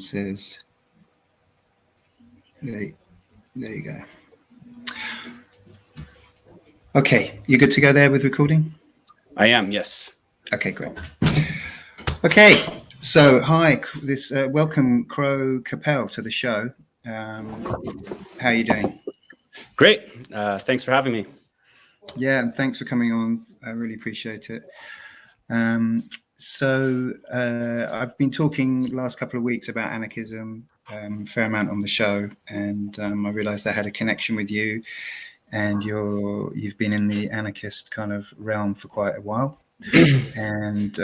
someone says, there you go. Okay, you good to go there with recording? I am, yes. Okay, great. Okay, so hi, welcome Qu'appelle to the show. How are you doing? Great. Thanks for having me. Yeah, and thanks for coming on. I really appreciate it. So I've been talking last couple of weeks about anarchism, fair amount on the show, and I realized I had a connection with you, and you've been in the anarchist kind of realm for quite a while. And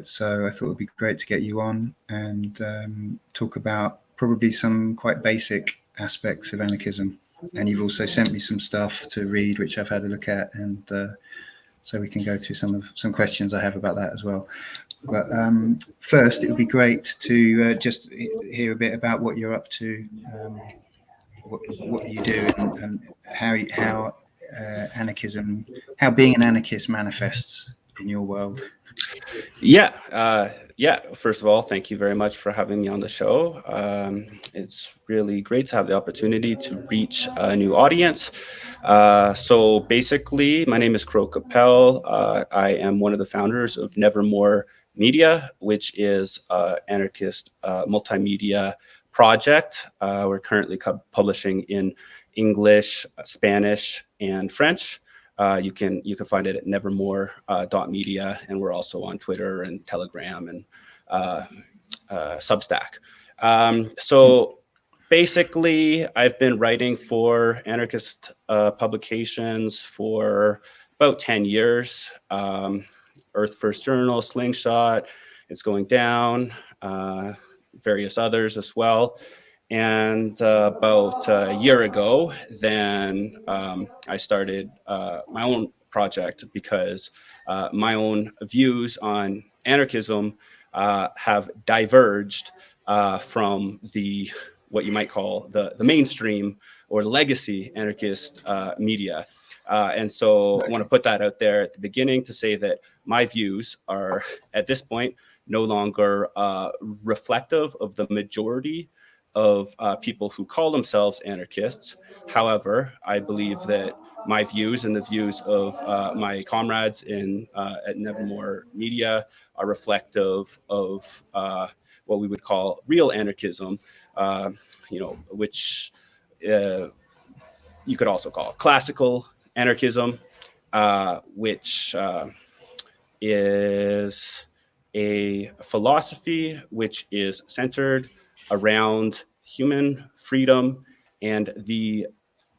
so I thought it would be great to get you on and talk about probably some quite basic aspects of anarchism. And you've also sent me some stuff to read, which I've had a look at, and so we can go through some questions I have about that as well. But first, it would be great to just hear a bit about what you're up to, what you do, and how anarchism, how being an anarchist manifests in your world. Yeah. First of all, thank you very much for having me on the show. It's really great to have the opportunity to reach a new audience. So basically, my name is Qu'appelle. I am one of the founders of NEVERMORE Media, which is an anarchist multimedia project. We're currently publishing in English, Spanish, and French. You can find it at nevermore.media, and we're also on Twitter and Telegram and Substack. So basically, I've been writing for anarchist publications for about 10 years. Earth First Journal, Slingshot, It's Going Down, various others as well. And about a year ago, then I started my own project because my own views on anarchism have diverged from what you might call the mainstream or legacy anarchist media. And so I want to put that out there at the beginning to say that my views are, at this point, no longer reflective of the majority of people who call themselves anarchists. However, I believe that my views and the views of my comrades at NEVERMORE Media are reflective of what we would call real anarchism, which you could also call classical anarchism, which is a philosophy which is centered around human freedom and the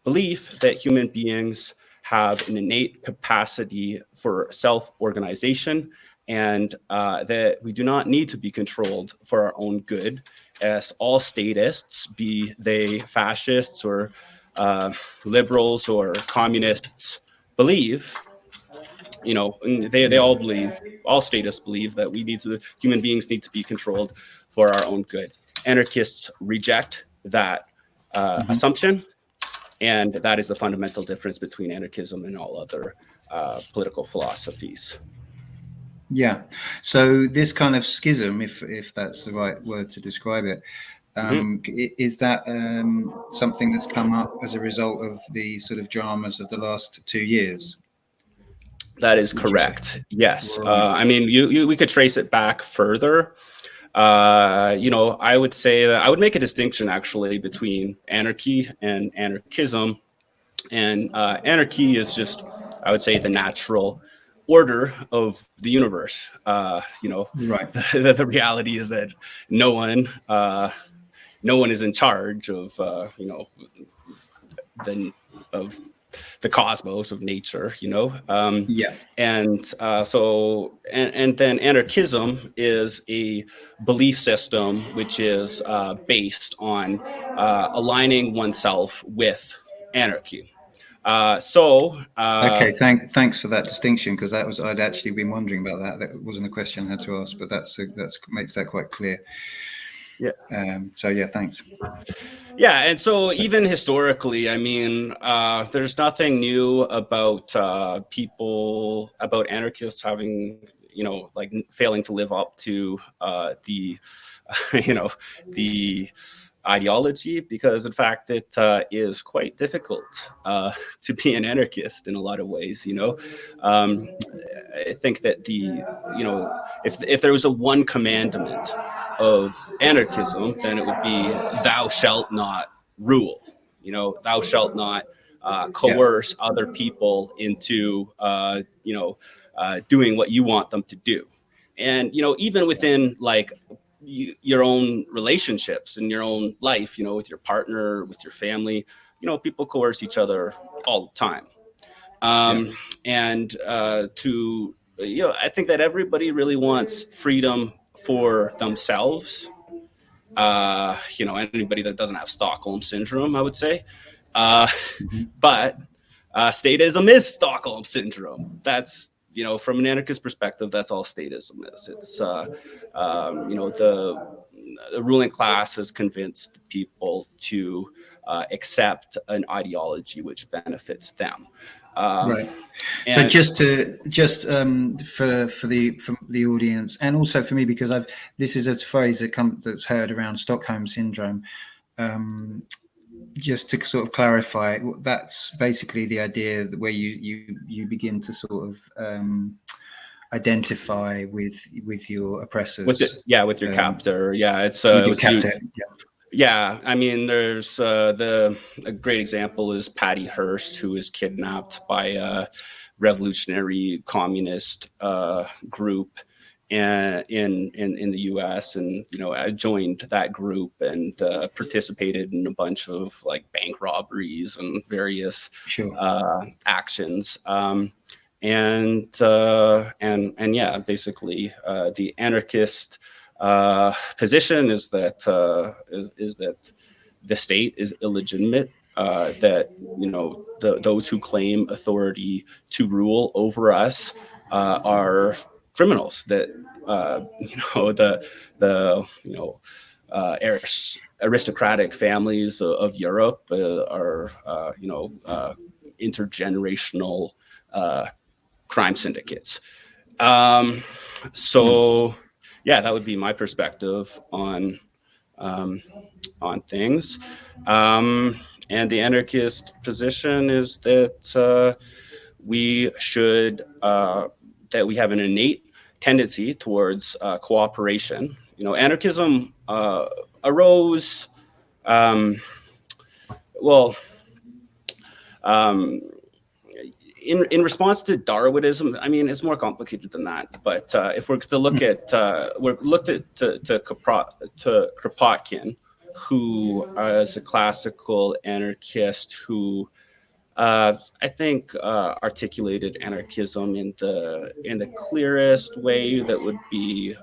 belief that human beings have an innate capacity for self-organization and that we do not need to be controlled for our own good, as all statists, be they fascists or liberals or communists, believe. They all believe, all statists believe that human beings need to be controlled for our own good. Anarchists reject that assumption, and that is the fundamental difference between anarchism and all other political philosophies. Yeah. So this kind of schism, if that's the right word to describe it, is that something that's come up as a result of the sort of dramas of the last 2 years? That is correct. Yes. Right. I mean, we could trace it back further. I would say that I would make a distinction actually between anarchy and anarchism. And anarchy is just, I would say, the natural order of the universe. Right. The reality is that no one is in charge of the cosmos, of nature, Yeah. And then anarchism is a belief system which is based on aligning oneself with anarchy. Okay, thanks for that distinction, because I'd actually been wondering about that. That wasn't a question I had to ask, but that makes that quite clear. Yeah. So yeah, thanks. Yeah, and so even historically, I mean, there's nothing new about anarchists having, like failing to live up to the the ideology, because in fact it is quite difficult to be an anarchist in a lot of ways. I think that if there was a one commandment of anarchism, then it would be thou shalt not rule. Thou shalt not coerce other people into doing what you want them to do. And even within like your own relationships in your own life, with your partner, with your family, people coerce each other all the time. And I think that everybody really wants freedom for themselves. Anybody that doesn't have Stockholm Syndrome, I would say. But statism is Stockholm Syndrome. That's, from an anarchist perspective, that's all statism is. It's, the ruling class has convinced people to accept an ideology which benefits them. Right. So just for the audience, and also for me, because this is a phrase that's heard around Stockholm Syndrome. Just to sort of clarify, that's basically the idea where you begin to sort of identify with your oppressors. With your captor. Yeah, it's with your captor. Yeah, I mean, there's a great example is Patty Hearst, who is kidnapped by a revolutionary communist group in the U.S. and I joined that group and participated in a bunch of like bank robberies and various actions. And yeah, basically the anarchist position is that the state is illegitimate, that those who claim authority to rule over us are criminals, that aristocratic families of Europe are intergenerational crime syndicates. Yeah, that would be my perspective on things. And the anarchist position is that we should that we have an innate tendency towards cooperation. Anarchism arose in response to Darwinism. I mean, it's more complicated than that. But if we're to look at Kropotkin, who is a classical anarchist who I think articulated anarchism in the clearest way that would be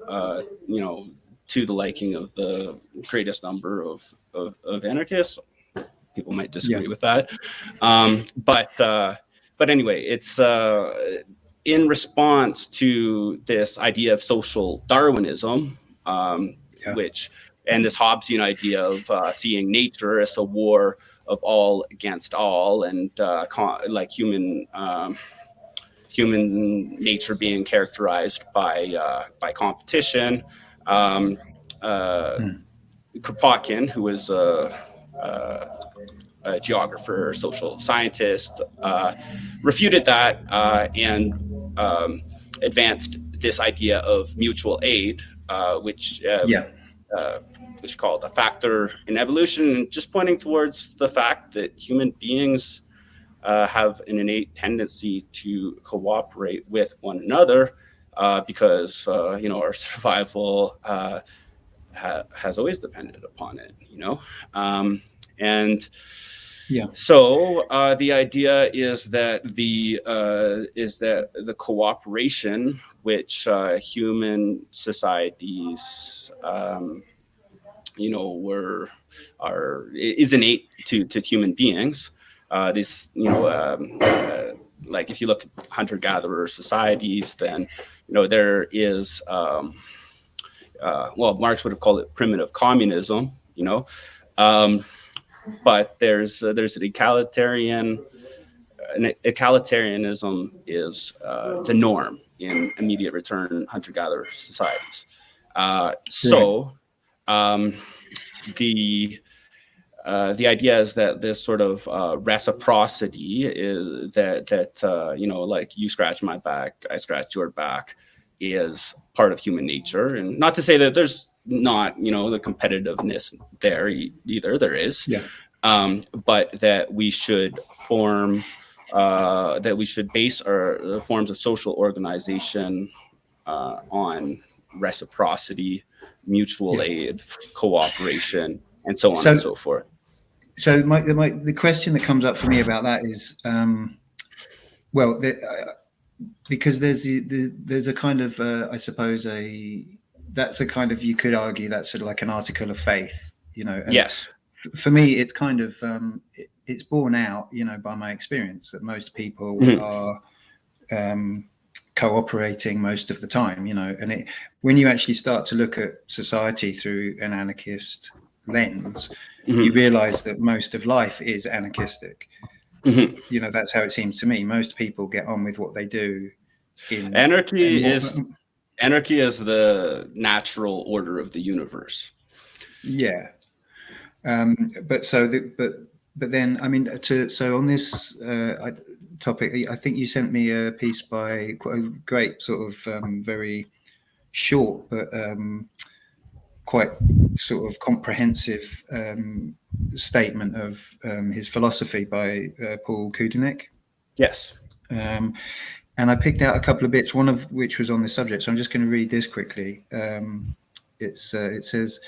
to the liking of the greatest number of anarchists. People might disagree with that, but anyway, it's in response to this idea of social Darwinism, which and this Hobbesian idea of seeing nature as a war of all against all, and like human nature being characterized by competition. Kropotkin, who was a geographer, social scientist, refuted that and advanced this idea of mutual aid, which called a factor in evolution, just pointing towards the fact that human beings have an innate tendency to cooperate with one another because our survival has always depended upon it. So the idea is that the cooperation which human societies is innate to human beings. Like if you look at hunter-gatherer societies, then there is Marx would have called it primitive communism, but there's an egalitarian egalitarianism is the norm in immediate return hunter-gatherer societies. The idea is that this sort of reciprocity is that you know, like you scratch my back, I scratch your back, is part of human nature. And not to say that there's not, you know, the competitiveness there either. There is, but that we should base our forms of social organization on reciprocity, mutual aid, cooperation, and so on and so forth. So the question that comes up for me about that is, because there's a kind of, I suppose, that's a kind of, you could argue that's sort of like an article of faith, you know. And yes. For me, it's kind of, it's borne out, you know, by my experience that most people are cooperating most of the time, you know. And when you actually start to look at society through an anarchist lens, you realize that most of life is anarchistic. You know, that's how it seems to me. Most people get on with what they do. Anarchy is the natural order of the universe. Yeah. But then, I mean, so on this topic, I think you sent me a piece by quite a great sort of very short but quite sort of comprehensive statement of his philosophy by Paul Kudunek. Yes. And I picked out a couple of bits, one of which was on this subject. So I'm just going to read this quickly. It says,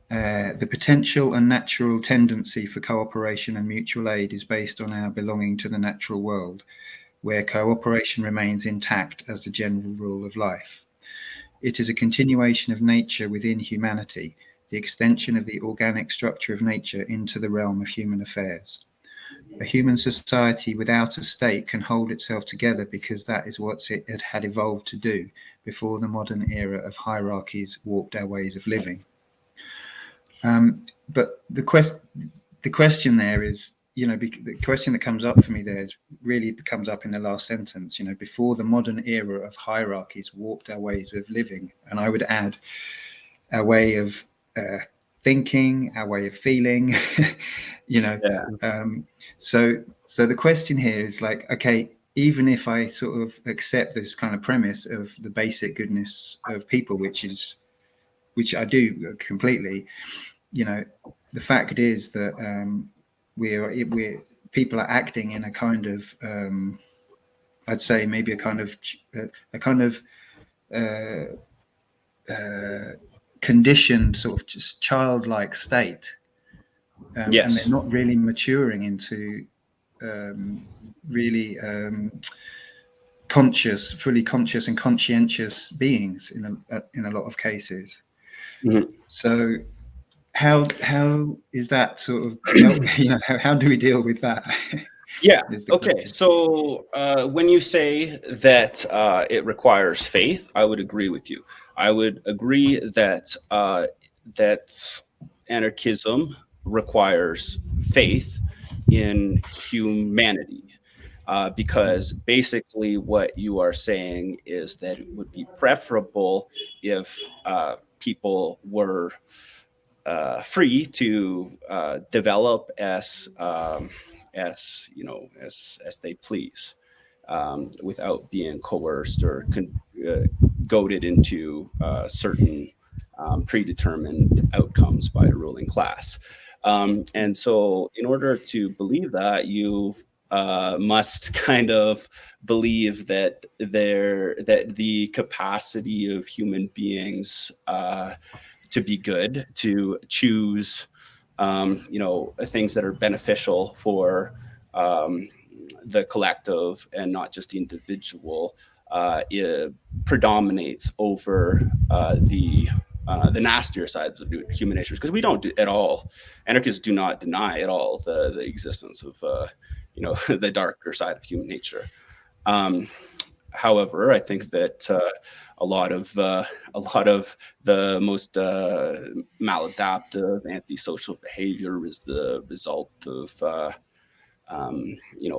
the potential and natural tendency for cooperation and mutual aid is based on our belonging to the natural world, where cooperation remains intact as the general rule of life. It is a continuation of nature within humanity, the extension of the organic structure of nature into the realm of human affairs. A human society without a state can hold itself together because that is what it had evolved to do before the modern era of hierarchies warped our ways of living. But the question there is, you know, the question that comes up for me there really comes up in the last sentence, you know, before the modern era of hierarchies warped our ways of living. And I would add our way of thinking, our way of feeling, you know. So the question here is like, okay, even if I sort of accept this kind of premise of the basic goodness of people, which I do completely, you know, the fact is that people are acting in a kind of I'd say maybe a kind of conditioned sort of just childlike state, and they're not really maturing into really fully conscious and conscientious beings in a lot of cases. So how is that sort of, you know, how do we deal with that? Yeah. Okay. So when you say that it requires faith, I would agree with you. I would agree that that anarchism requires faith in humanity, because basically what you are saying is that it would be preferable if people were free to develop as you know, as they please, without being coerced or goaded into certain predetermined outcomes by a ruling class. And so in order to believe that, you must kind of believe that the capacity of human beings to be good, to choose you know, things that are beneficial for the collective and not just the individual, it predominates over the nastier sides of human nature, because we don't at all, anarchists do not deny at all the existence of you know, the darker side of human nature. However, I think that a lot of the most maladaptive antisocial behavior is the result of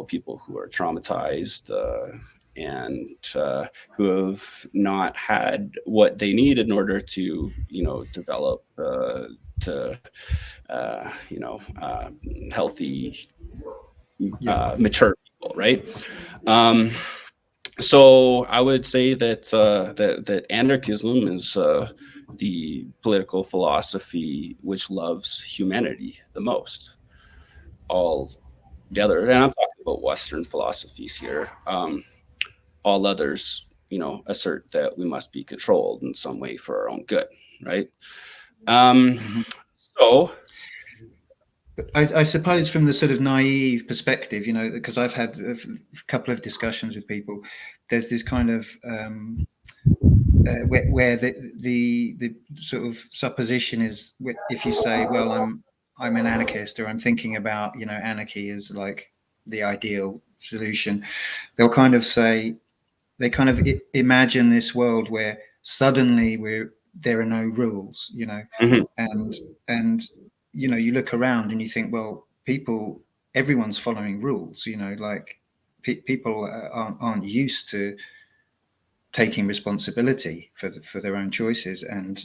people who are traumatized and who have not had what they need in order to, develop healthy, mature people, right? So I would say that that anarchism is the political philosophy which loves humanity the most, all together. And I'm talking about Western philosophies here. All others, assert that we must be controlled in some way for our own good, right? So I suppose from the sort of naive perspective, because I've had a couple of discussions with people, there's this kind of where the sort of supposition is, if you say, well, I'm an anarchist, or I'm thinking about anarchy as like the ideal solution, they'll kind of say, they kind of imagine this world where suddenly there are no rules, and you look around and you think, well, everyone's following rules, like people aren't used to taking responsibility for their own choices and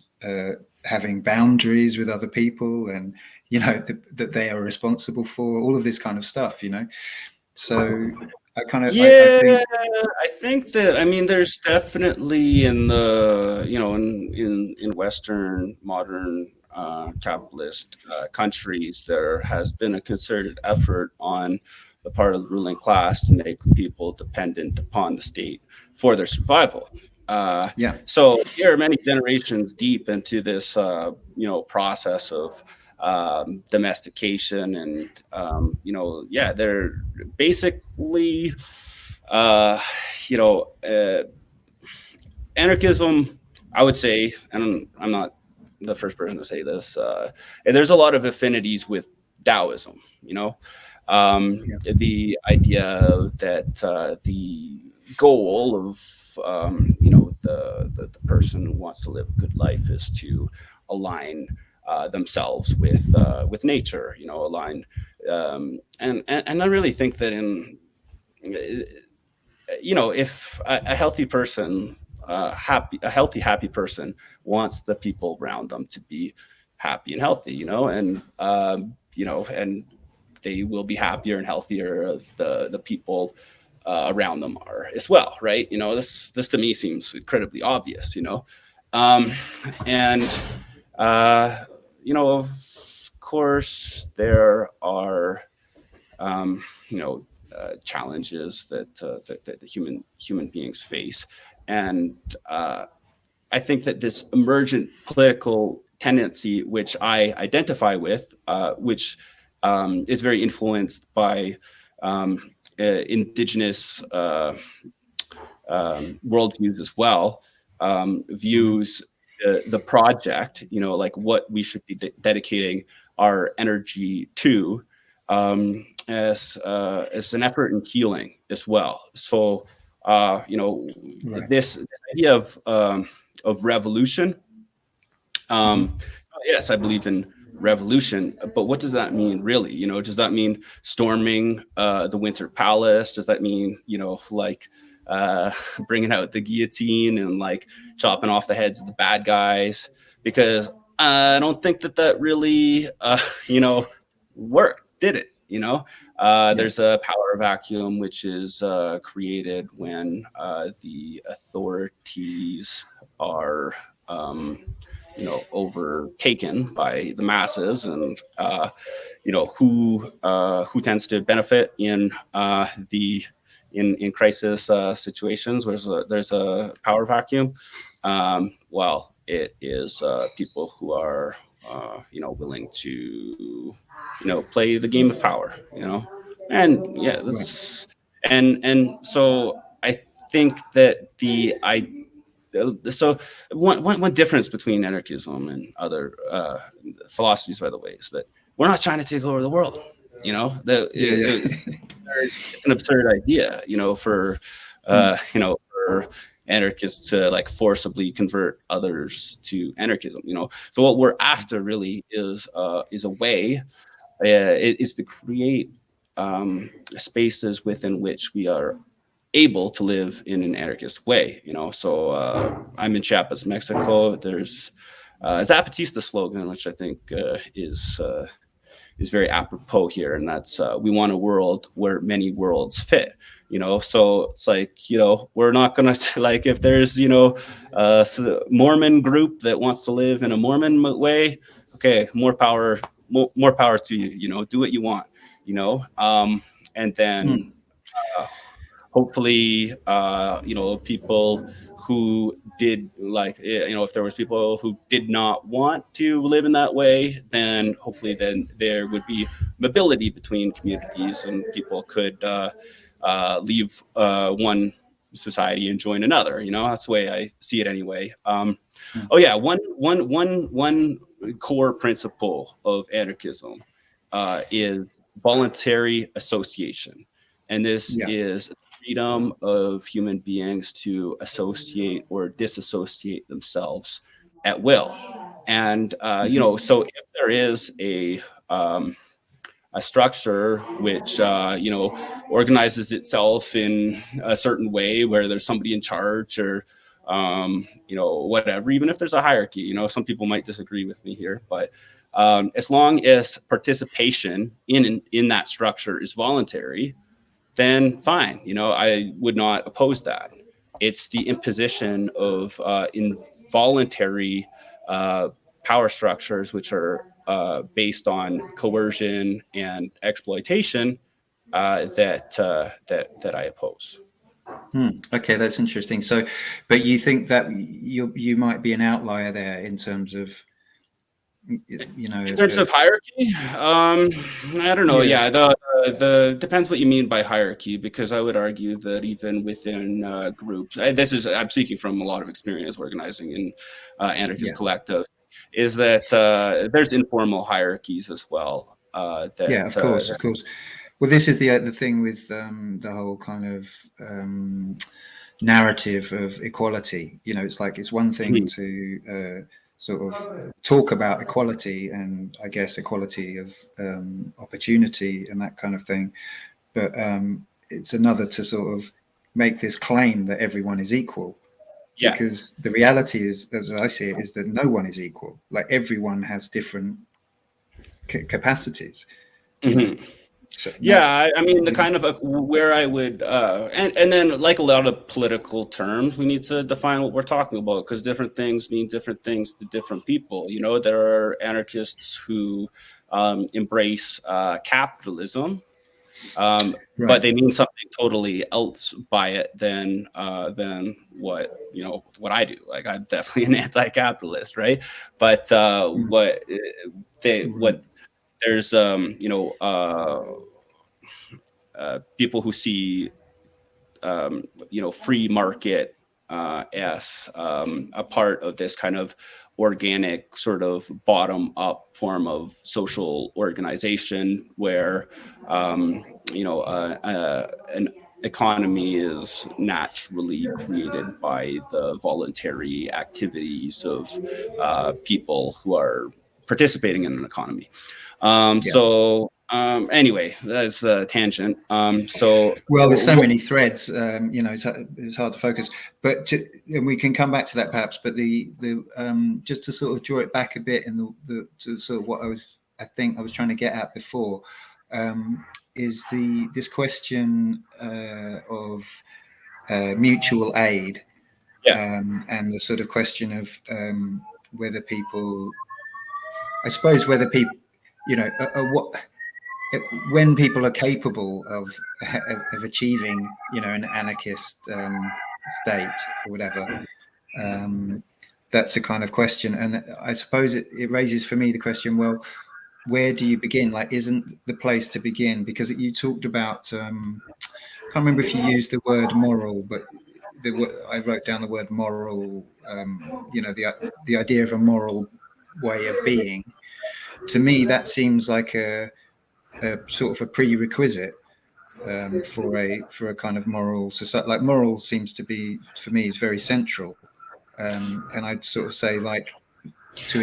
having boundaries with other people, and that they are responsible for all of this kind of stuff, so I kind of I think that, there's definitely in the in Western modern capitalist countries, there has been a concerted effort on the part of the ruling class to make people dependent upon the state for their survival. So here are many generations deep into this process of domestication, and they're basically anarchism, I would say, and I'm not the first person to say this, and there's a lot of affinities with Daoism, the idea that the goal of the person who wants to live a good life is to align themselves with nature, align, and I really think that if a healthy person, a happy person wants the people around them to be happy and healthy, and they will be happier and healthier if the people around them are as well, right? This to me seems incredibly obvious, and of course there are challenges that human beings face, and I think that this emergent political tendency, which I identify with, which is very influenced by indigenous worldviews as well, views the project, like what we should be dedicating our energy to, as an effort in healing as well. So this idea of revolution, yes, I believe in revolution, but what does that mean really? Does that mean storming the Winter Palace? Does that mean bringing out the guillotine and like chopping off the heads of the bad guys? Because I don't think that really worked, did it? There's a power vacuum which is created when the authorities are overtaken by the masses, and who tends to benefit in crisis situations where there's a power vacuum. Well, it is people who are willing to play the game of power, and and so I think that so one difference between anarchism and other philosophies, by the way, is that we're not trying to take over the world. It's an absurd idea, for for anarchists to like forcibly convert others to anarchism. So what we're after really is a way, is to create spaces within which we are able to live in an anarchist way, So I'm in Chiapas, Mexico. There's Zapatista slogan, which I think is very apropos here, and that's we want a world where many worlds fit. So it's like, we're not gonna like, if there's a Mormon group that wants to live in a Mormon way, okay, more power to you. Do what you want, and then hopefully people who did, like, if there was people who did not want to live in that way, then hopefully then there would be mobility between communities, and people could leave one society and join another. That's the way I see it anyway. Oh yeah, one core principle of anarchism is voluntary association, and this is freedom of human beings to associate or disassociate themselves at will. And so if there is a structure which organizes itself in a certain way, where there's somebody in charge, or whatever, even if there's a hierarchy, some people might disagree with me here, but as long as participation in that structure is voluntary, then fine. I would not oppose that. It's the imposition of involuntary power structures, which are based on coercion and exploitation, that I oppose. Okay, that's interesting. So, but you think that you might be an outlier there in terms of, in terms of hierarchy. I don't know. Yeah, the depends what you mean by hierarchy, because I would argue that even within groups, I'm speaking from a lot of experience organizing in anarchist collective, is that there's informal hierarchies as well. Of course. Well, this is the thing with the whole kind of narrative of equality. It's like, it's one thing to sort of talk about equality, and I guess equality of opportunity and that kind of thing, but it's another to sort of make this claim that everyone is equal. Because the reality is, as I see it, is that no one is equal. Like, everyone has different capacities. So, I mean, the kind of where I would and then, like a lot of political terms, we need to define what we're talking about, because different things mean different things to different people. There are anarchists who embrace capitalism, but they mean something totally else by it than what what I do. Like, I'm definitely an anti-capitalist, right? But there's people who see free market as a part of this kind of organic, sort of bottom up form of social organization, where an economy is naturally created by the voluntary activities of people who are participating in an economy. Anyway, that's a tangent. Well, there's so many threads. It's hard to focus. But and we can come back to that perhaps. But the just to sort of draw it back a bit, in the to sort of what I think I was trying to get at before, is this question of mutual aid, and the sort of question of whether people, I suppose, whether people, what. When people are capable of achieving, an anarchist state or whatever, that's a kind of question. And I suppose it raises for me the question: well, where do you begin? Like, isn't the place to begin? Because you talked about, I can't remember if you used the word moral, but I wrote down the word moral. The idea of a moral way of being. To me, that seems like a sort of a prerequisite for a kind of moral society. Like, moral seems to be, for me, is very central, and I'd sort of say, like,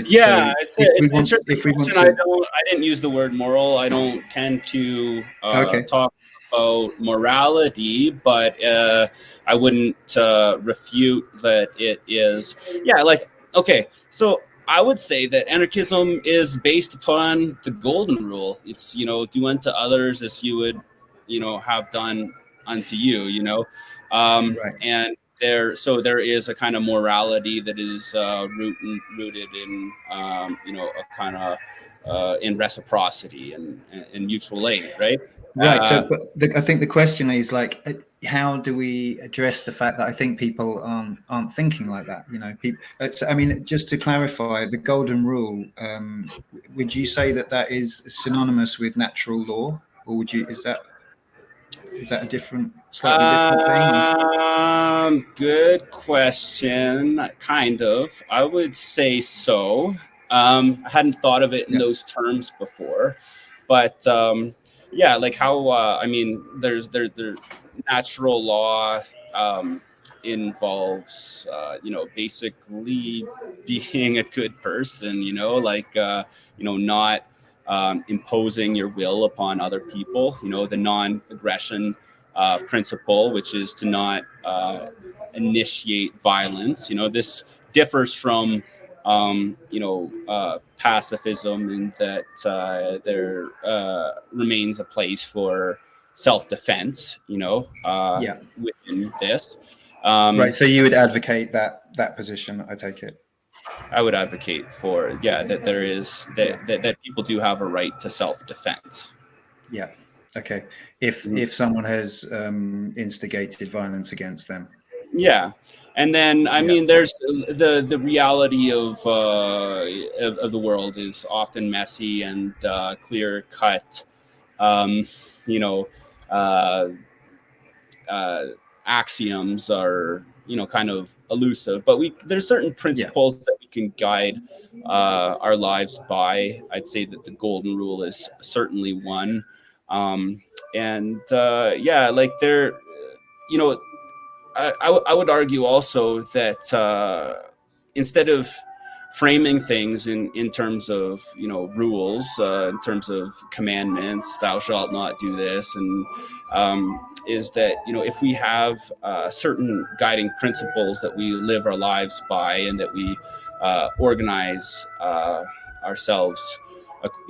Yeah, it's just a if we want question. to, I didn't use the word moral. I don't tend to okay, talk about morality, but I wouldn't refute that it is. Yeah, like, okay, so I would say that anarchism is based upon the golden rule. It's, do unto others as you would, have done unto you. right. And there is a kind of morality that is rooted in a kind of in reciprocity and mutual aid, right? Right. So, but I think the question is like, how do we address the fact that I think people aren't thinking like that? People. So, I mean, just to clarify, the golden rule. Would you say that is synonymous with natural law, or is that a slightly different thing? Good question. Kind of. I would say so. I hadn't thought of it in Yeah. those terms before, but yeah, like how I mean, there natural law involves basically being a good person. Like not imposing your will upon other people. The non-aggression principle, which is to not initiate violence. This differs from pacifism in that there remains a place for self-defense. Yeah. Within this. Right. So you would advocate that position, I take it. I would advocate for that there is Yeah. that people do have a right to self-defense. Yeah. Okay. If someone has instigated violence against them. Yeah, and then I Yeah. mean, there's the reality of the world is often messy and clear cut. Um, you know, uh, uh, axioms are kind of elusive, but there's certain Yeah. principles that we can guide our lives by. I'd say that the golden rule is certainly one, and yeah, like there, you know I would argue also that instead of framing things in terms of rules, in terms of commandments, thou shalt not do this, and is that if we have certain guiding principles that we live our lives by and that we organize ourselves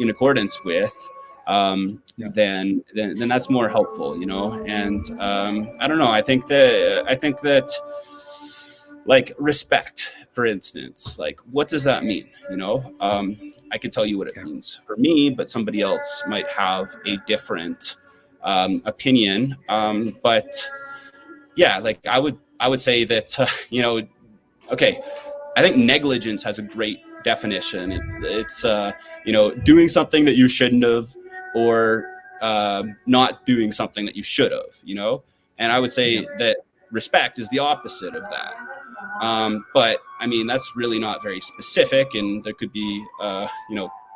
in accordance with, Yeah. then that's more helpful, and I don't know, I think that like respect, for instance, like what does that mean? I could tell you what it means for me, but somebody else might have a different opinion, but yeah, like I would say that okay, I think negligence has a great definition. It's doing something that you shouldn't have, or not doing something that you should have. And I would say that respect is the opposite of that. But I mean, that's really not very specific, and there could be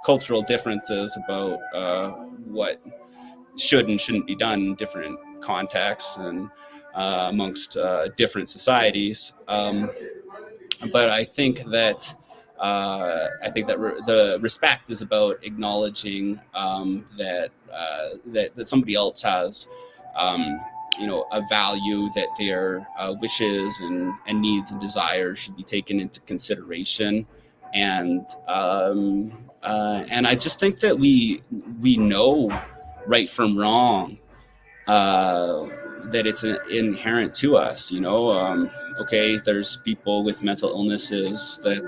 cultural differences about what should and shouldn't be done in different contexts and amongst different societies. But I think that the respect is about acknowledging that somebody else has a value, that their wishes and needs and desires should be taken into consideration, and I just think that we know right from wrong, that it's inherent to us. Okay, there's people with mental illnesses that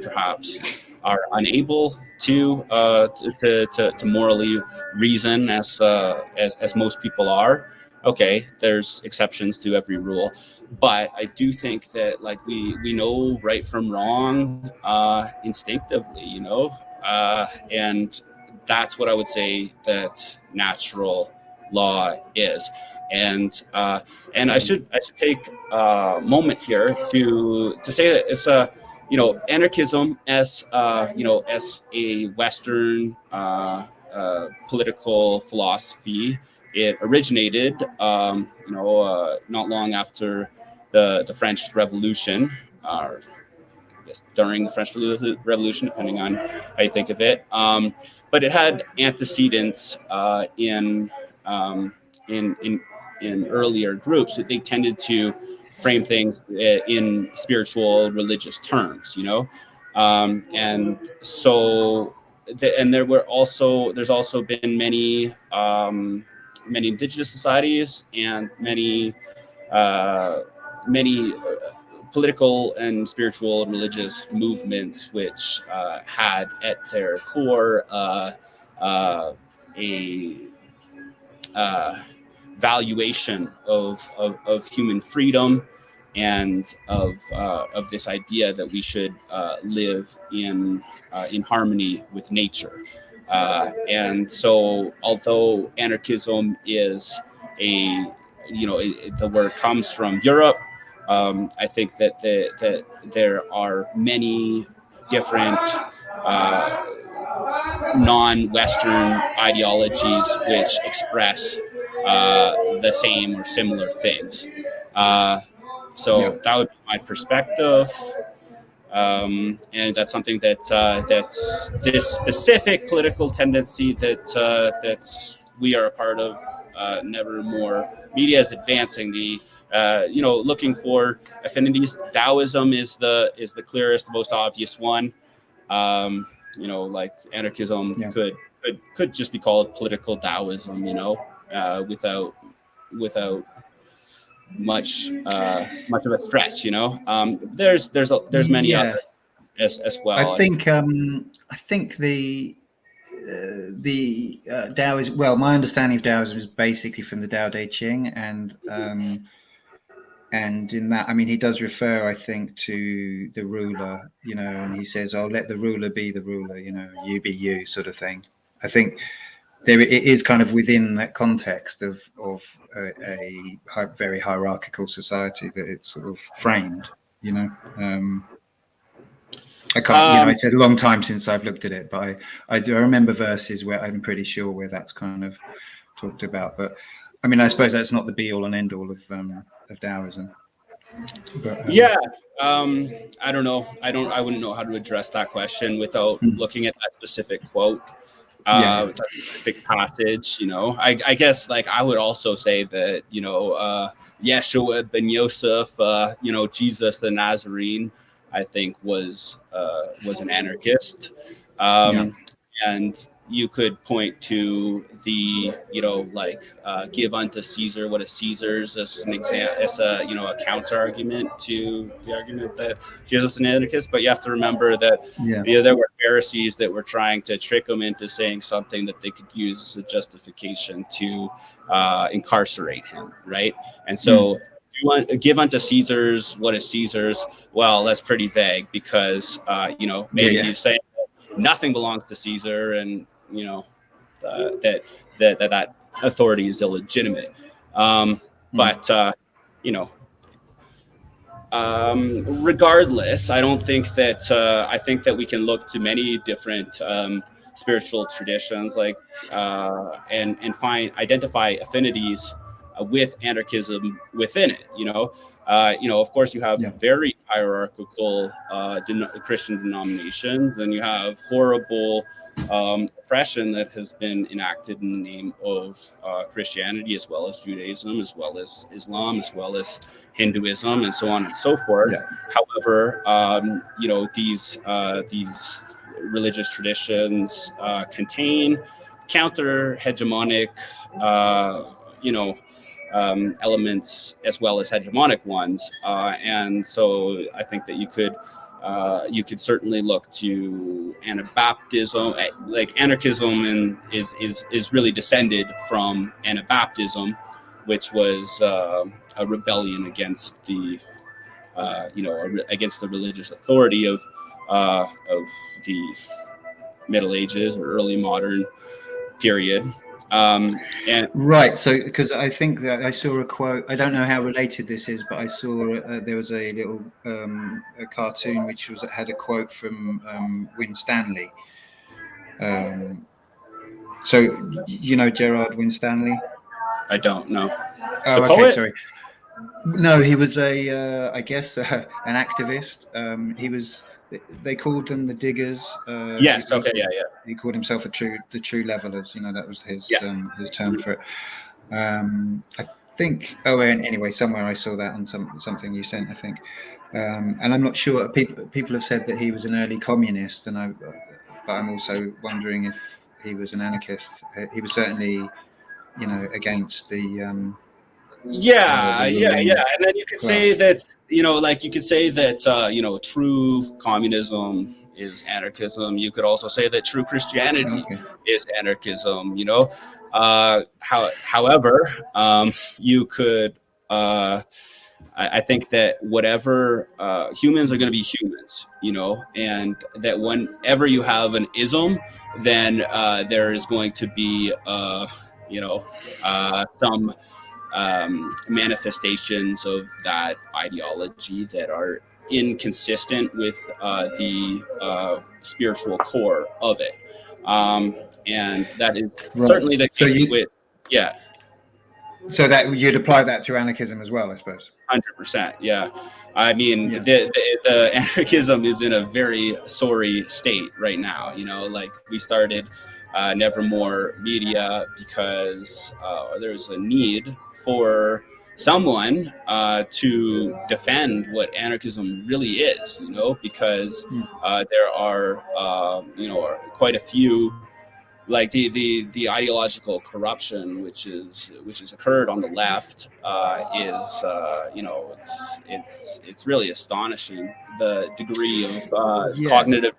perhaps are unable to morally reason as most people are. Okay, there's exceptions to every rule, but I do think that like we know right from wrong instinctively, and that's what I would say that natural law is. And I should take a moment here to say that it's a anarchism as as a Western political philosophy. It originated not long after the French Revolution, guess during the French Revolution, depending on how you think of it. But it had antecedents in earlier groups that they tended to frame things in spiritual, religious terms, and so. And there's also been many indigenous societies and many political and spiritual and religious movements which had at their core a valuation of human freedom and of this idea that we should live in harmony with nature. And so, although anarchism is the word comes from Europe, I think that there are many different non-Western ideologies which express the same or similar things. That would be my perspective. And that's something that's this specific political tendency that we are a part of. Nevermore Media is advancing the looking for affinities. Daoism is the clearest, most obvious one. Like anarchism could just be called political Daoism, without much of a stretch, there's many others as well. I think the Daoism. Well, my understanding of Daoism is basically from the Tao Te Ching, and in that, I mean, he does refer, I think, to the ruler, and he says, "Oh, let the ruler be the ruler, you be you," sort of thing. I think it is kind of within that context of a very hierarchical society that it's sort of framed. I can't. It's a long time since I've looked at it, but I remember verses where I'm pretty sure where that's kind of talked about. But I mean, I suppose that's not the be all and end all of Daoism. But, I don't know. I wouldn't know how to address that question without looking at that specific quote. That specific passage, I guess, like, I would also say that, Yeshua ben Yosef, Jesus the Nazarene, I think was an anarchist. And you could point to the, give unto Caesar what is Caesar's as an example, as a counter argument to the argument that Jesus was an anarchist. But you have to remember that there were Pharisees that were trying to trick him into saying something that they could use as a justification to incarcerate him, right? And so give unto Caesar's what is Caesar's. Well, that's pretty vague because maybe he's saying that nothing belongs to Caesar, and that authority is illegitimate. But regardless, I don't think that I think that we can look to many different spiritual traditions, and identify affinities with anarchism within it. Of course, you have very hierarchical Christian denominations, and you have horrible oppression that has been enacted in the name of Christianity, as well as Judaism, as well as Islam, as well as Hinduism, and so on and so forth. However, these religious traditions contain counter-hegemonic elements as well as hegemonic ones, and so I think that you could certainly look to Anabaptism, like anarchism, is really descended from Anabaptism, which was a rebellion against the against the religious authority of the Middle Ages or early modern period. Right, so because I think that I saw a quote, I don't know how related this is, but I saw there was a little a cartoon which had a quote from Stanley. So Gerard Winstanley? I don't know. Oh, the okay, poet? Sorry. No, he was I guess an activist. He was they called them the diggers. Yes. Okay. Yeah. He called himself the true levelers. That was his term for it. I think. Oh, and anyway, somewhere I saw that on something you sent, I think. And I'm not sure. People have said that he was an early communist, but I'm also wondering if he was an anarchist. He was certainly, against the Yeah, ruling and then you could class. say that, you could say that true communism is anarchism. You could also say that true Christianity is anarchism. However, you could. I think that whatever humans are going to be humans, and that whenever you have an ism, then there is going to be some manifestations of that ideology that are inconsistent with the spiritual core of it, and that is certainly the case with So that you'd apply that to anarchism as well, I suppose. 100%. Yeah. I mean, the anarchism is in a very sorry state right now. Like we started Nevermore Media because there's a need for someone to defend what anarchism really is, because there are, quite a few, like the ideological corruption which has occurred on the left is it's really astonishing, the degree of cognitive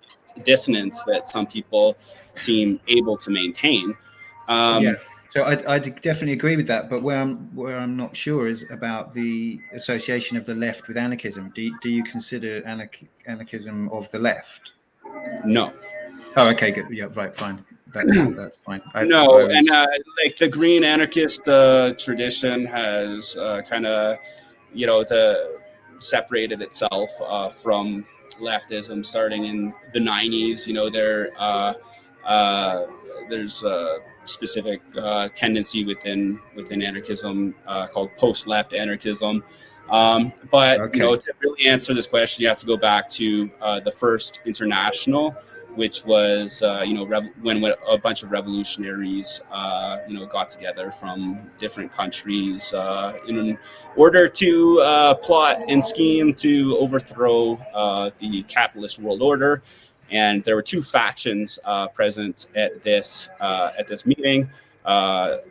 dissonance that some people seem able to maintain. So I definitely agree with that, but where I'm not sure is about the association of the left with anarchism. Do you consider anarchism of the left? No. Oh, okay, good. Yeah, right, fine. That's fine. And like the green anarchist tradition has kind of, separated itself from leftism starting in the 90s. There's a specific tendency within anarchism called post-left anarchism. But to really answer this question, you have to go back to the first international, which was when a bunch of revolutionaries got together from different countries in order to plot and scheme to overthrow the capitalist world order. And there were two factions present at this meeting. There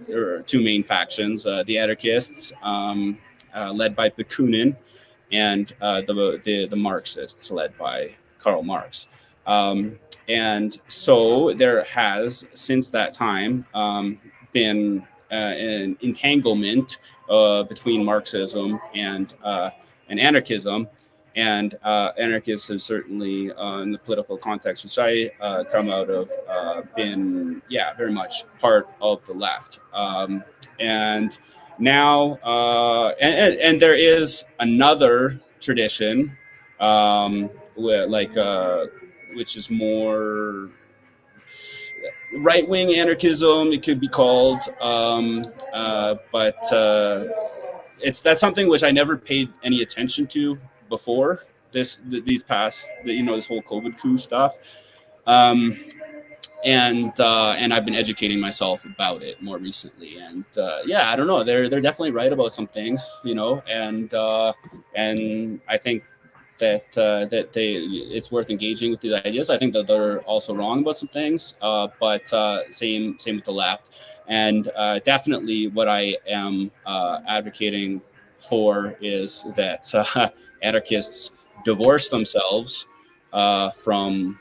were two main factions: the anarchists, led by Bakunin, and the Marxists, led by Karl Marx. And so there has, since that time, been an entanglement between Marxism and anarchism. And anarchists have certainly, in the political context which I come out of, been, very much part of the left. And now, and there is another tradition, which is more right-wing anarchism, it could be called, but that's something which I never paid any attention to before this whole COVID coup stuff, and I've been educating myself about it more recently, and I don't know, they're definitely right about some things, and I think that it's worth engaging with these ideas. I think that they're also wrong about some things, but same with the left, and definitely what I am advocating for is that anarchists divorce themselves from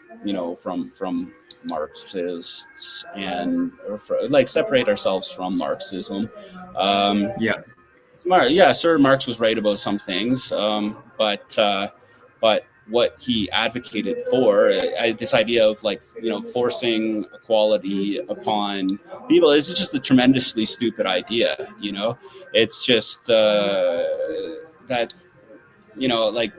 Marxists and separate ourselves from Marxism. Sure, Marx was right about some things, but what he advocated for, this idea of forcing equality upon people, is just a tremendously stupid idea. It's just that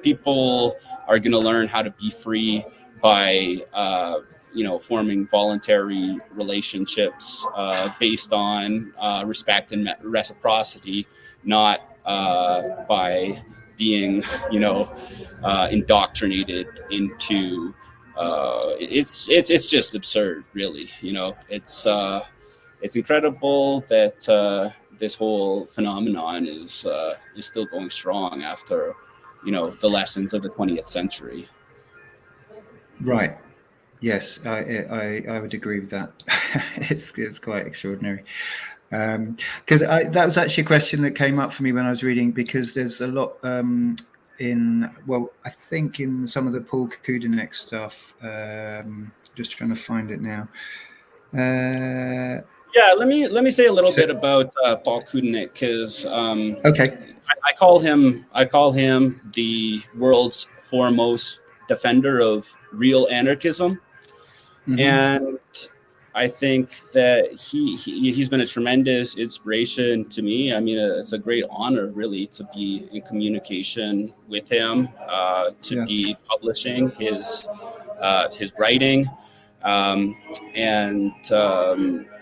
people are going to learn how to be free by forming voluntary relationships based on respect and reciprocity, not by being, indoctrinated into. It's just absurd, really. It's incredible that this whole phenomenon is still going strong after, the lessons of the 20th century. Right. Yes, I would agree with that. It's quite extraordinary. Because that was actually a question that came up for me when I was reading, because there's a lot I think in some of the Paul Kudunek stuff. Just trying to find it now. Yeah, let me say a little bit about Paul Kudunek, because okay. I call him the world's foremost defender of real anarchism. Mm-hmm. And I think that he's been a tremendous inspiration to me. I mean, it's a great honor, really, to be in communication with him, to be publishing his writing, and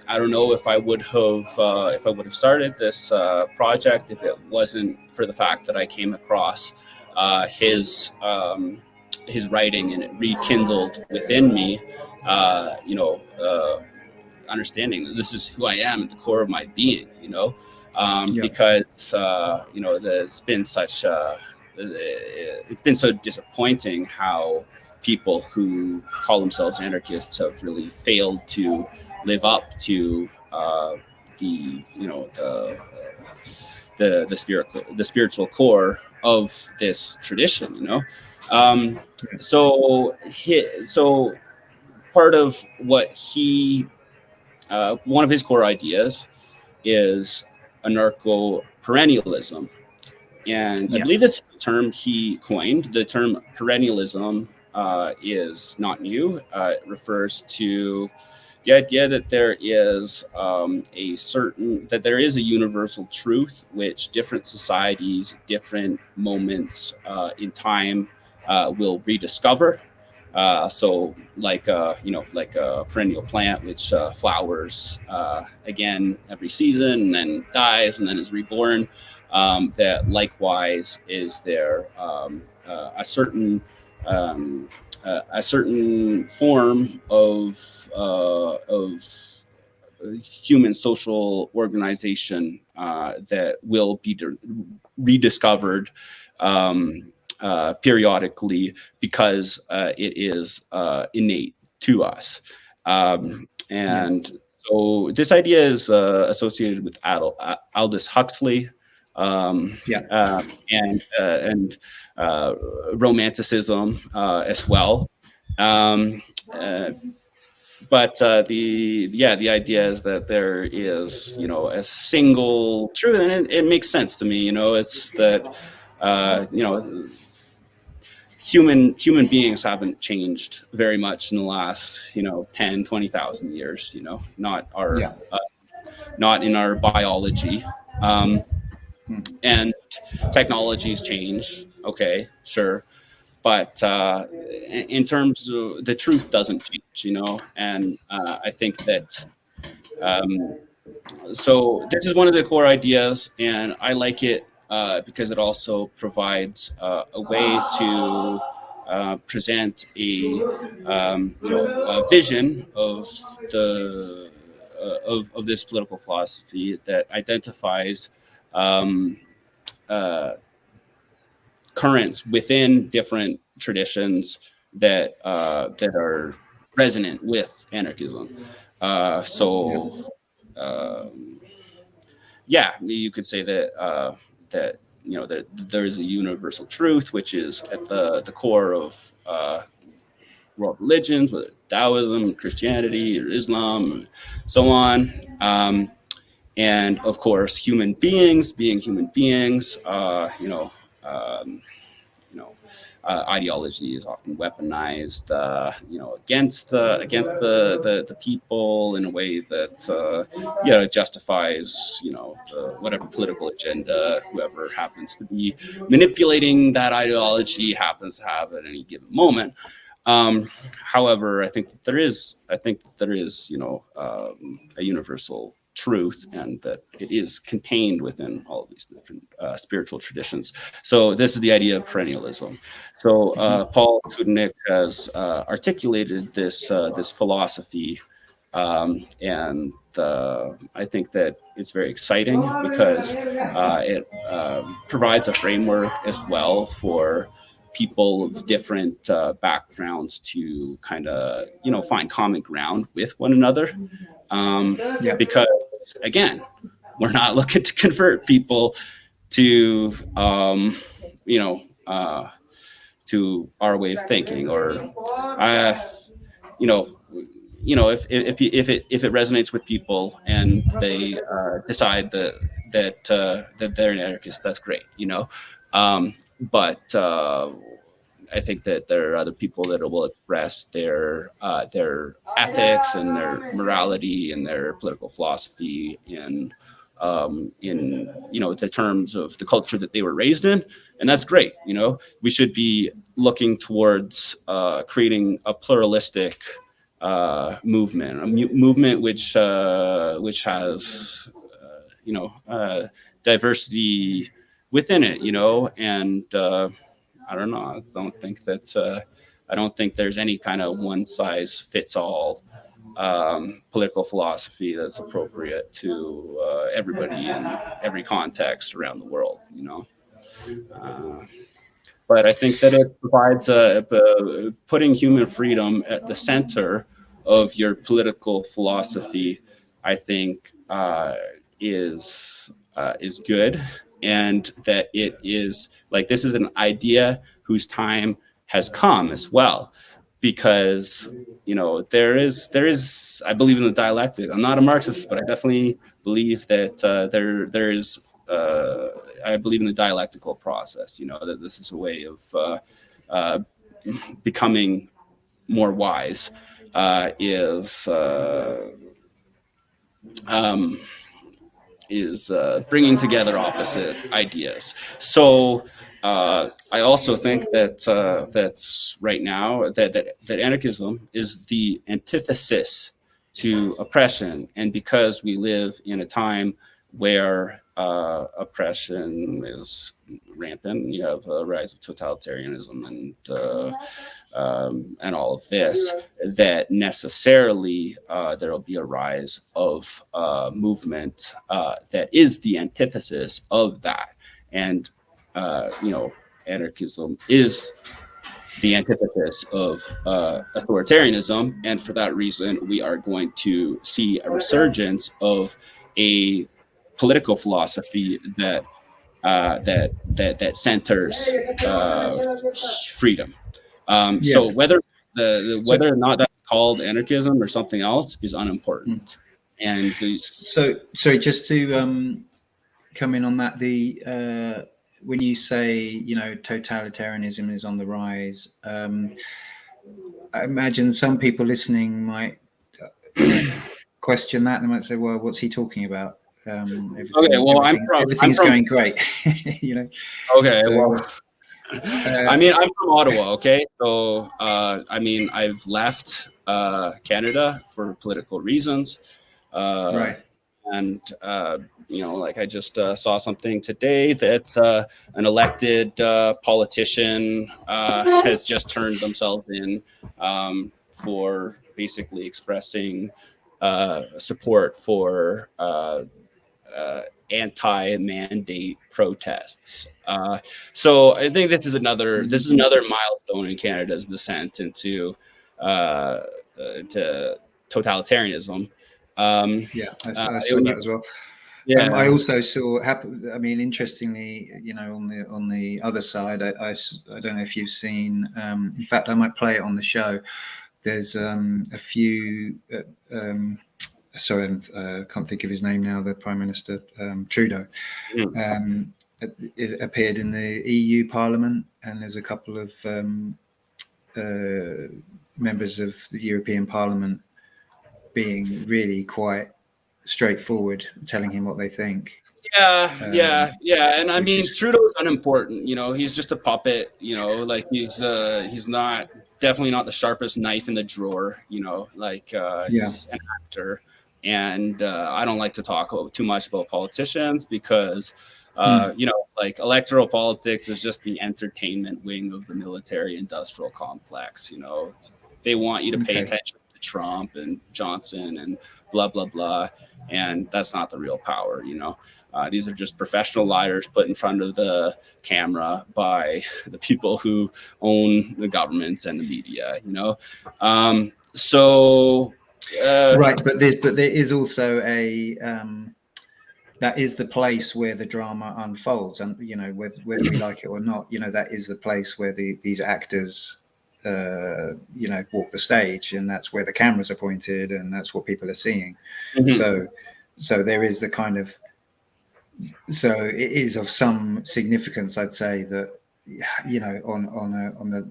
I don't know if I would have started this project if it wasn't for the fact that I came across his writing, and it rekindled within me, understanding that this is who I am at the core of my being, because it's been so disappointing how people who call themselves anarchists have really failed to live up to the spiritual core of this tradition, So part of what one of his core ideas is anarcho-perennialism. And I believe this term he coined. The term perennialism is not new. It refers to the idea that there is a universal truth which different societies, different moments in time will rediscover. So like a perennial plant which flowers again every season and then dies and then is reborn. That likewise is there a certain form of human social organization that will be rediscovered periodically because it is innate to us. So this idea is associated with Aldous Huxley, and romanticism as well. But the idea is that there is, a single truth, and it makes sense to me. It's that human beings haven't changed very much in the last 10, 20,000 years. Not in our biology, and technologies change. Okay, sure. But in terms of the truth doesn't change, and I think that so this is one of the core ideas, and I like it because it also provides a way to present a vision of the of this political philosophy that identifies currents within different traditions that are resonant with anarchism. You could say that that there is a universal truth which is at the core of world religions, whether Daoism, Christianity, or Islam, and so on. And of course, human beings being human beings, ideology is often weaponized, against the people in a way that justifies whatever political agenda whoever happens to be manipulating that ideology happens to have at any given moment. However, I think that there is, you know, a universal truth, and that it is contained within all of these different spiritual traditions. So this is the idea of perennialism. So Paul Kudunek has articulated this this philosophy, and I think that it's very exciting because it provides a framework as well for people of different backgrounds to kind of, you know, find common ground with one another. Because again, we're not looking to convert people to, you know, to our way of thinking, or, you know, if it resonates with people and they decide that they're an anarchist, that's great, you know. But I think that there are other people that will express their ethics and their morality and their political philosophy in you know, the terms of the culture that they were raised in, and that's great. You know, we should be looking towards creating a pluralistic movement, a movement which has you know, diversity within it. You know, and I don't know. I don't think there's any kind of one size fits all political philosophy that's appropriate to everybody in every context around the world. You know. But I think that it provides putting human freedom at the center of your political philosophy. I think is good, and that it is like, this is an idea whose time has come as well, because, you know, there is I believe in the dialectic. I'm not a Marxist, but I definitely believe that there is I believe in the dialectical process, you know, that this is a way of becoming more wise, is bringing together opposite ideas. So I also think that that's right now that anarchism is the antithesis to oppression, and because we live in a time where oppression is rampant, you have a rise of totalitarianism and all of this, that necessarily there will be a rise of movement that is the antithesis of that. And, you know, anarchism is the antithesis of authoritarianism. And for that reason, we are going to see a resurgence of a political philosophy that centers freedom. So whether whether or not that's called anarchism or something else is unimportant. And so sorry, just to come in on that, the when you say, you know, totalitarianism is on the rise, I imagine some people listening might question that. They might say, well, what's he talking about? Everything's going great. You know. Okay. So, well, I mean, I'm from Ottawa. Okay. So I mean, I've left Canada for political reasons. Right. And you know, like, I just saw something today that an elected politician has just turned themselves in for basically expressing support for anti-mandate protests. So I think this is another milestone in Canada's descent into totalitarianism. Yeah, I saw that as well. Yeah, I also saw. I mean, interestingly, you know, on the other side, I don't know if you've seen. In fact, I might play it on the show. There's a few. Sorry, I can't think of his name now. The Prime Minister Trudeau appeared in the EU Parliament, and there's a couple of members of the European Parliament being really quite straightforward, telling him what they think. Yeah. And I mean, Trudeau's unimportant. You know, he's just a puppet. You know, like he's not. definitely not the sharpest knife in the drawer, you know, like he's an actor. And I don't like to talk too much about politicians because, you know, like electoral politics is just the entertainment wing of the military industrial complex. You know, they want you to pay attention to Trump and Johnson and blah, blah, blah. And that's not the real power, you know. These are just professional liars put in front of the camera by the people who own the governments and the media, you know. Right, but there is also a that is the place where the drama unfolds, and you know, whether we like it or not, you know, that is the place where these actors you know, walk the stage, and that's where the cameras are pointed, and that's what people are seeing. So there is the kind of, so it is of some significance, I'd say, that, you know, on the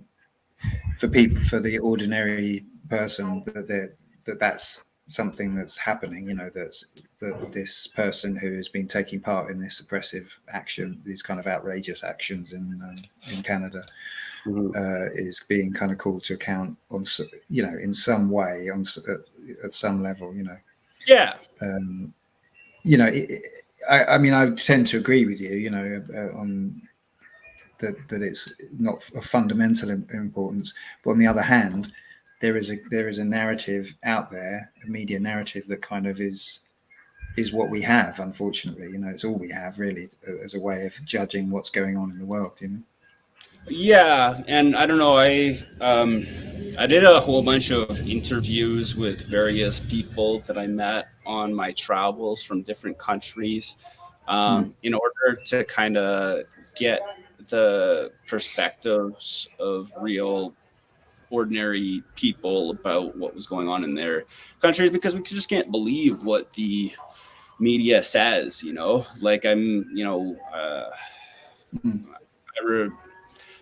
for people, for the ordinary person, that's something that's happening, you know, that this person who has been taking part in this oppressive action, these kind of outrageous actions in Canada, is being kind of called to account on, you know, in some way, at some level, you know. Yeah. You know, I mean, I tend to agree with you, you know, on that it's not of fundamental importance. But on the other hand, there is a narrative out there, a media narrative that kind of is what we have, unfortunately. You know, it's all we have really as a way of judging what's going on in the world, you know. Yeah, and I don't know, I did a whole bunch of interviews with various people that I met on my travels from different countries, in order to kind of get the perspectives of real ordinary people about what was going on in their countries, because we just can't believe what the media says, you know. Like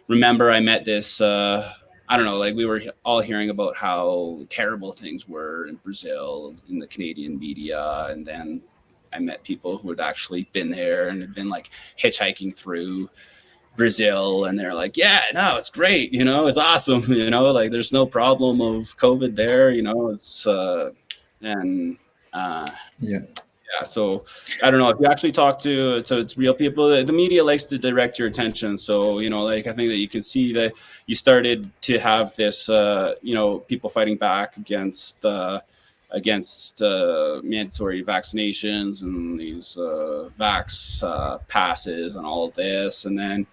remember I met this I don't know, like we were all hearing about how terrible things were in Brazil in the Canadian media, and then I met people who had actually been there and had been like hitchhiking through Brazil, and they're like, yeah, no, it's great, you know, it's awesome, you know, like there's no problem of COVID there, you know, it's yeah, so I don't know, if you actually talk to real people, the media likes to direct your attention. So, you know, like I think that you can see that you started to have this, you know, people fighting back against mandatory vaccinations and these vax passes and all of this, and then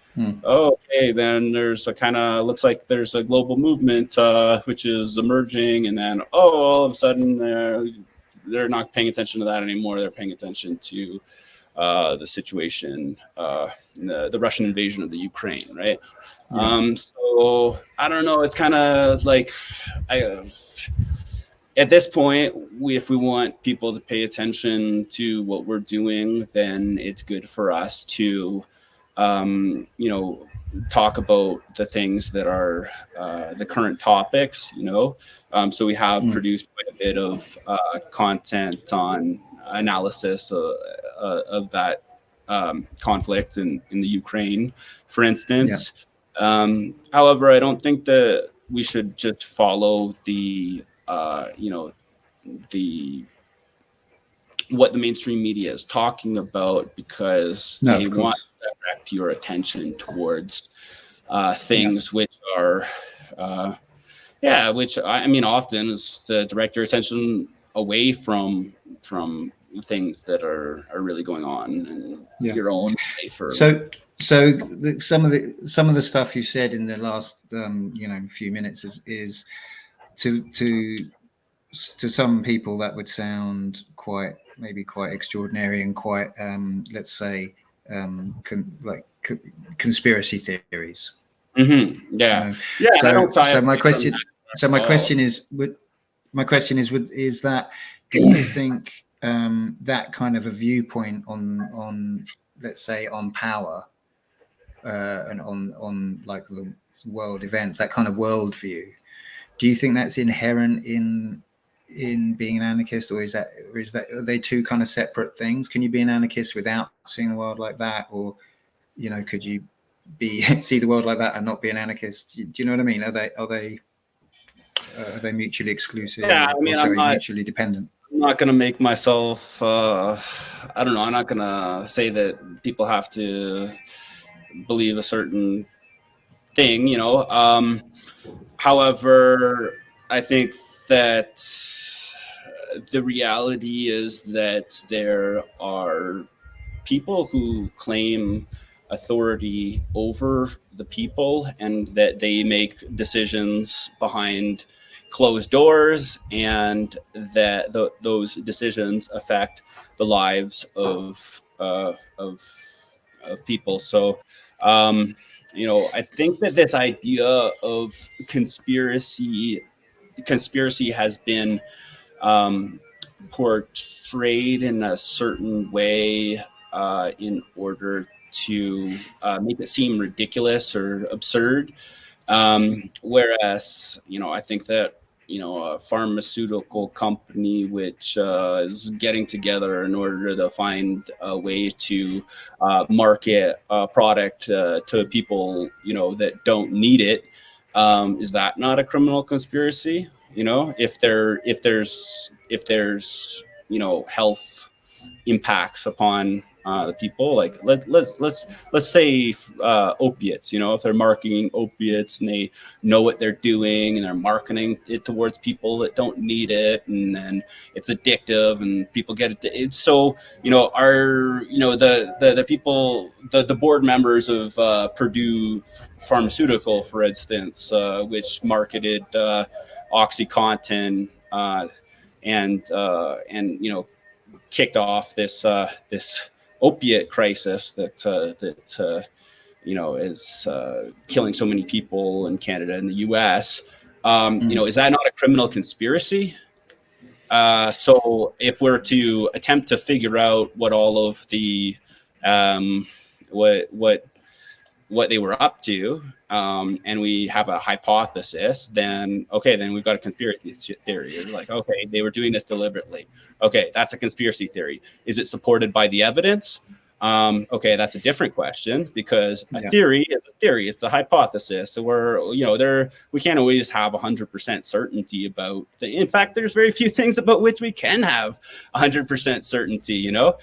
okay, then there's a kind of looks like there's a global movement which is emerging, and then all of a sudden they're not paying attention to that anymore. They're paying attention to the situation, the Russian invasion of the Ukraine, right? So I don't know. It's kind of like at this point, if we want people to pay attention to what we're doing, then it's good for us to, you know, talk about the things that are the current topics, you know. So we have produced quite a bit of content on analysis of that conflict in the Ukraine, for instance. However, I don't think that we should just follow the you know, what the mainstream media is talking about, because they want to direct your attention towards things which are which I mean often is to direct your attention away from things that are really going on in your own life. So some of the stuff you said in the last you know, few minutes is to some people that would sound maybe quite extraordinary and quite let's say conspiracy theories. Yeah. You know? So my question is that, do you think that kind of a viewpoint on let's say on power and on like the world events, that kind of worldview, do you think that's inherent in being an anarchist, or are they two kind of separate things? Can you be an anarchist without seeing the world like that, or, you know, could you see the world like that and not be an anarchist? Do you know what I mean? Are they Are they mutually exclusive? Yeah, I mean, mutually dependent? I'm not going to make myself, I don't know, I'm not going to say that people have to believe a certain thing, you know. However, I think that the reality is that there are people who claim authority over the people and that they make decisions behind closed doors, and that those decisions affect the lives of people. So, you know, I think that this idea of conspiracy has been portrayed in a certain way in order to make it seem ridiculous or absurd. Whereas, you know, I think that, you know, a pharmaceutical company which is getting together in order to find a way to market a product to people, you know, that don't need it, is that not a criminal conspiracy? You know, if there's you know, health impacts upon the people, like let's say opiates, you know, if they're marketing opiates and they know what they're doing and they're marketing it towards people that don't need it, and then it's addictive and people get it. So, you know, the people, the board members of Purdue Pharmaceutical, for instance, which marketed OxyContin and you know, kicked off this this opiate crisis that you know, is killing so many people in Canada and the U.S. You know, is that not a criminal conspiracy? So if we're to attempt to figure out what all of the what they were up to, and we have a hypothesis, then okay, then we've got a conspiracy theory. You're like, okay, they were doing this deliberately. Okay, that's a conspiracy theory. Is it supported by the evidence? Okay, that's a different question, because a theory is a theory. It's a hypothesis. So we're, you know, we can't always have 100% certainty about. In fact, there's very few things about which we can have 100% certainty. You know.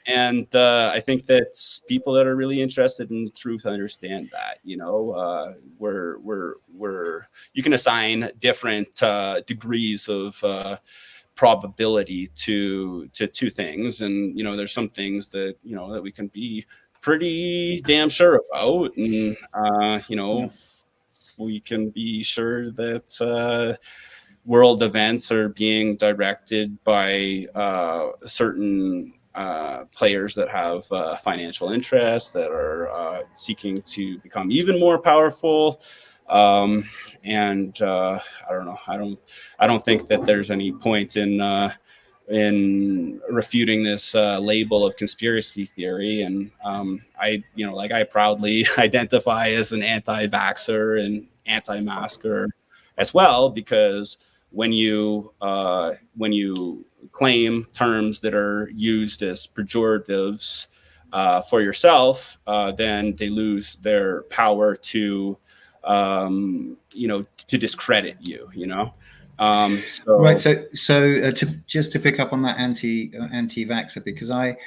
And I think that people that are really interested in truth understand that, you know, you can assign different degrees of probability to things, and you know, there's some things that, you know, that we can be pretty damn sure about, and you know, we can be sure that world events are being directed by certain players that have financial interests that are seeking to become even more powerful. And I don't know. I don't think that there's any point in refuting this label of conspiracy theory. And I, you know, like, I proudly identify as an anti-vaxxer and anti-masker as well, because when you claim terms that are used as pejoratives for yourself, then they lose their power to, you know, to discredit you, you know. So right. So just to pick up on that anti-vaxxer, because I've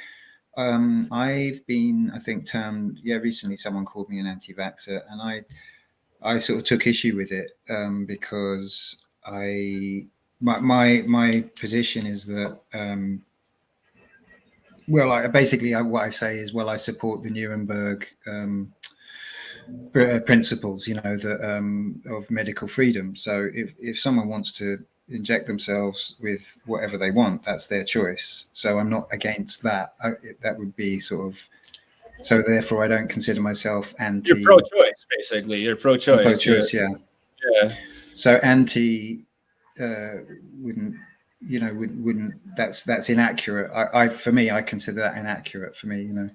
been, I think, termed, recently someone called me an anti-vaxxer, and I sort of took issue with it because my position is that what I say is, well, I support the Nuremberg principles, you know, that of medical freedom. So if someone wants to inject themselves with whatever they want, that's their choice. So I'm not against that. That would be sort of, so therefore I don't consider myself anti. You're pro-choice, basically. You're pro-choice. Pro-choice, yeah. So anti wouldn't, you know, wouldn't. That's inaccurate. For me, I consider that inaccurate for me, you know.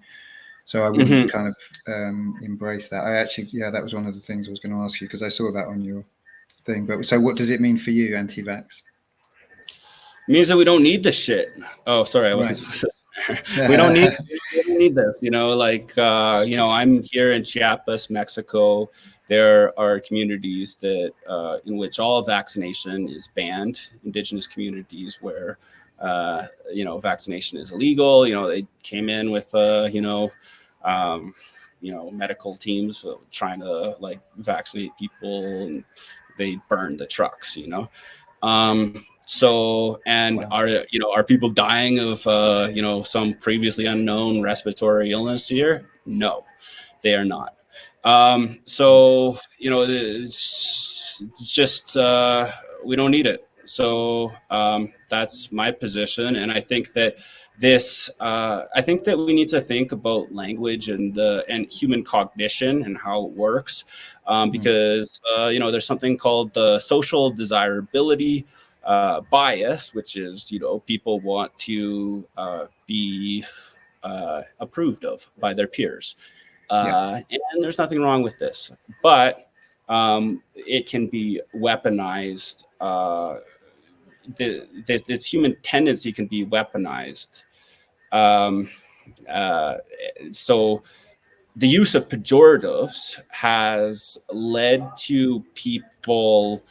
So I wouldn't kind of embrace that. I actually, that was one of the things I was going to ask you, because I saw that on your thing. But so what does it mean for you, anti-vax? It means that we don't need this shit. Oh, sorry, I wasn't supposed to. we don't need this, like, I'm here in Chiapas, Mexico. There are communities that in which all vaccination is banned, indigenous communities where vaccination is illegal. They came in with medical teams trying to like vaccinate people, and they burned the trucks, and wow. Are people dying of some previously unknown respiratory illness here? No, they are not. It's just we don't need it. So that's my position, and I think that I think that we need to think about language and human cognition and how it works, because there's something called the social desirability bias, which is people want to be approved of by their peers, and there's nothing wrong with this, but it can be weaponized. This human tendency can be weaponized. So the use of pejoratives has led to people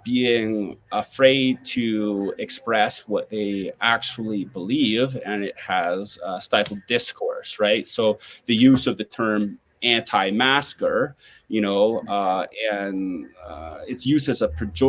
being afraid to express what they actually believe, and it has stifled discourse, right? So the use of the term anti-masker, and its use as a pejorative